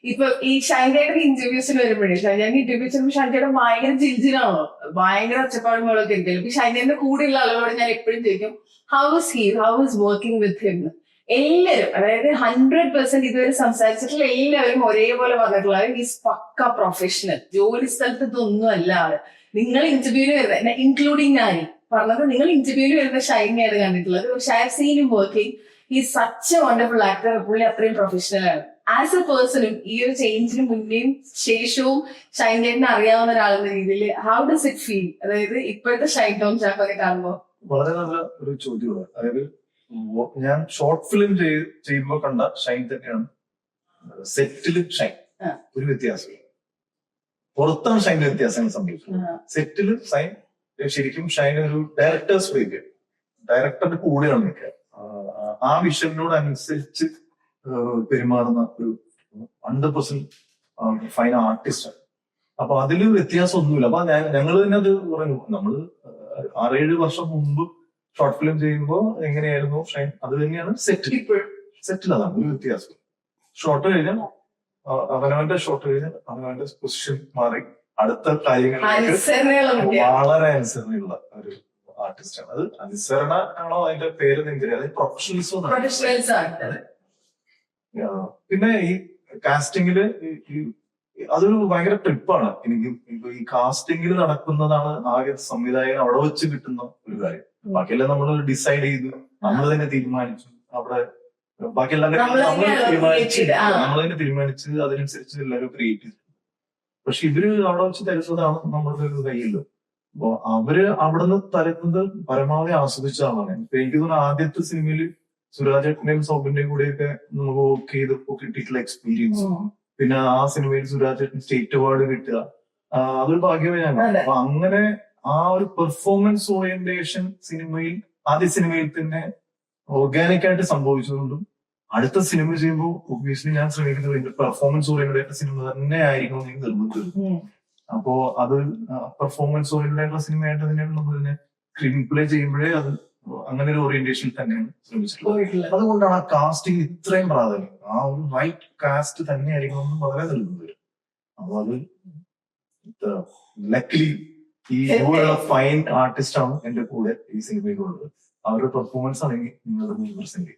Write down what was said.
ഇപ്പൊ ഈ ഷൈൻചേട്ടന്റെ ഇന്റർവ്യൂസിന് വരുമ്പോഴേ ഷൈൻചേട്ടന്റെ ഇന്റർവ്യൂസ് വരുമ്പോൾ ഷൈൻചേട്ടൻ ഭയങ്കര ജിൽജിലാണോ, ഭയങ്കര ഒച്ചപ്പാടും ഒക്കെ ഇരിക്കും. ഇപ്പൊ ഷൈൻചേട്ടന്റെ കൂടെയുള്ള ആളുകളോട് ഞാൻ എപ്പോഴും ചോദിക്കും how is working with him. എല്ലാവരും, അതായത് 100% ഇതുവരെ സംസാരിച്ചിട്ടുള്ള എല്ലാവരും ഒരേപോലെ പറഞ്ഞിട്ടുള്ള ഈസ് പക്ക പ്രൊഫഷണൽ. ജോലി സ്ഥലത്ത് ഇതൊന്നും അല്ല ആള്. നിങ്ങൾ ഇന്റർവ്യൂവിന് വരുന്ന, ഇൻക്ലൂഡിങ് ഞാനി പറഞ്ഞത്, നിങ്ങൾ ഇന്റർവ്യൂവിന് വരുന്ന ഷൈനെയാണ് കണ്ടിട്ടുള്ളത്. പക്ഷെ I have seen him working. ഈ സച്ച് എ വണ്ടർഫുൾ ആക്ടർ. പുള്ളി അത്രയും പ്രൊഫഷണൽ ആണ്. ആസ് എ പേഴ്സണും ഈ ഒരു ചേഞ്ചിന് മുന്നേയും ശേഷവും ഷൈൻചേട്ടനെ അറിയാവുന്ന ഒരാളെന്ന രീതിയിൽ ഹൗ ഡസ് ഇറ്റ് ഫീൽ? അതായത് ഇപ്പോഴത്തെ ഷൈൻ ടോം ചാക്കോനെ കാണുമ്പോൾ. വളരെ നല്ല ഒരു ചോദ്യമാണ്. അതായത് ഞാൻ ഷോർട്ട് ഫിലിം ചെയ്യുമ്പോൾ കണ്ട ഷൈൻ തന്നെയാണ് സെറ്റിലും ഷൈൻ. ഒരു വ്യത്യാസം പുറത്താണ് ഷൈൻ വ്യത്യാസങ്ങൾ സംഭവിച്ചത്. സെറ്റില് ഷൈൻ ശരിക്കും ഷൈൻ ഒരു ഡയറക്ടേഴ്സ് വേദിയാണ്. ഡയറക്ടറുടെ കൂടെയാണ് നിൽക്കുക. ആ വിഷനോട് അനുസരിച്ച് പെരുമാറുന്ന ഒരു 100% ഫൈൻ ആർട്ടിസ്റ്റാണ്. അപ്പൊ അതില് വ്യത്യാസമൊന്നുമില്ല. അപ്പൊ ഞങ്ങൾ തന്നെ അത് പറഞ്ഞു, നമ്മള് 6-7 വർഷം മുമ്പ് ഷോർട്ട് ഫിലിം ചെയ്യുമ്പോൾ എങ്ങനെയായിരുന്നു ഷൈൻ, അത് തന്നെയാണ് സെറ്റിൽ അതാണ് ഒരു വ്യത്യാസം. ഷോർട്ട് കഴിഞ്ഞാൽ അവനവന്റെ ഷോർട്ട് കഴിഞ്ഞാൽ അവനവന്റെ പൊസിഷൻ മാറി അടുത്ത കാര്യങ്ങളിലേക്ക് വളരെ അനുസരണയുള്ള ഒരു ആർട്ടിസ്റ്റാണ്. അത് അനുസരണ ആണോ അതിന്റെ പേര് എനിക്കറിയാം. അത് പ്രൊഫഷണലിസം. പിന്നെ ഈ കാസ്റ്റിംഗില് അതൊരു ഭയങ്കര ട്രിപ്പാണ്. എനിക്ക് ഈ കാസ്റ്റിംഗിൽ നടക്കുന്നതാണ് ആകെ സംവിധായകൻ അവിടെ വെച്ച് കിട്ടുന്ന ഒരു കാര്യം. ബാക്കിയെല്ലാം നമ്മൾ ഡിസൈഡ് ചെയ്തു, നമ്മൾ തന്നെ തീരുമാനിച്ചു. അവിടെ ബാക്കിയെല്ലാം നമ്മൾ തന്നെ തീരുമാനിച്ച് അതിനനുസരിച്ച് എല്ലാവരും ക്രിയേറ്റ് ചെയ്തു. പക്ഷെ ഇവര് അവിടെ വെച്ച് തരുന്നതാണ് നമ്മളുടെ ഒരു കയ്യില്. അപ്പൊ അവര് അവിടെ നിന്ന് തരുന്നത് പരമാവധി ആസ്വദിച്ചതാണ്. ഇപ്പൊ എനിക്ക് തോന്നുന്നു ആദ്യത്തെ സിനിമയില് സുരാജേട്ടന്റെയും സൗബിന്റെയും കൂടെയൊക്കെ നമുക്ക് വർക്ക് ചെയ്തപ്പോ കിട്ടിയിട്ടുള്ള എക്സ്പീരിയൻസ്, പിന്നെ ആ സിനിമയിൽ സുരാജേട്ടൻ സ്റ്റേറ്റ് അവാർഡ് കിട്ടുക, അതൊരു ഭാഗ്യമാണ്. അപ്പൊ അങ്ങനെ ആ ഒരു പെർഫോമൻസ് ഓറിയന്റേഷൻ സിനിമയിൽ ആദ്യ സിനിമയിൽ തന്നെ ഓർഗാനിക് ആയിട്ട് സംഭവിച്ചതുകൊണ്ടും അടുത്ത സിനിമ ചെയ്യുമ്പോൾ ഒബ്വിയസ്ലി ഞാൻ ശ്രമിക്കുന്നത് പെർഫോമൻസ് ഓറിയന്റഡ് ആയിട്ട് സിനിമ തന്നെ ആയിരിക്കണം എന്ന് നിർബന്ധിച്ചു. അപ്പോ അത് പെർഫോമൻസ് ഓറിയന്റഡ് ആയിട്ടുള്ള സിനിമയായിട്ട് തന്നെയാണ് നമ്മൾ ഇതിനെ സ്ക്രീൻ പ്ലേ ചെയ്യുമ്പോഴേ അത് അങ്ങനെ ഒരു ഓറിയന്റേഷൻ തന്നെയാണ് ശ്രമിച്ചിട്ടുള്ളത്. അതുകൊണ്ടാണ് ആ കാസ്റ്റിംഗ് ഇത്രയും പ്രാധാന്യം. ആ ഒരു റൈറ്റ് കാസ്റ്റ് തന്നെ ആയിരിക്കണം എന്ന് വളരെ നിർബന്ധം. അപ്പൊ അത് ലക്കിലി ഈ ഫൈൻ ആർട്ടിസ്റ്റ് ആണ് എന്റെ കൂടെ ഈ സിനിമയിലുള്ളത്. അവരുടെ പെർഫോമൻസ് ആണെങ്കിൽ നിങ്ങളുടെ 100%.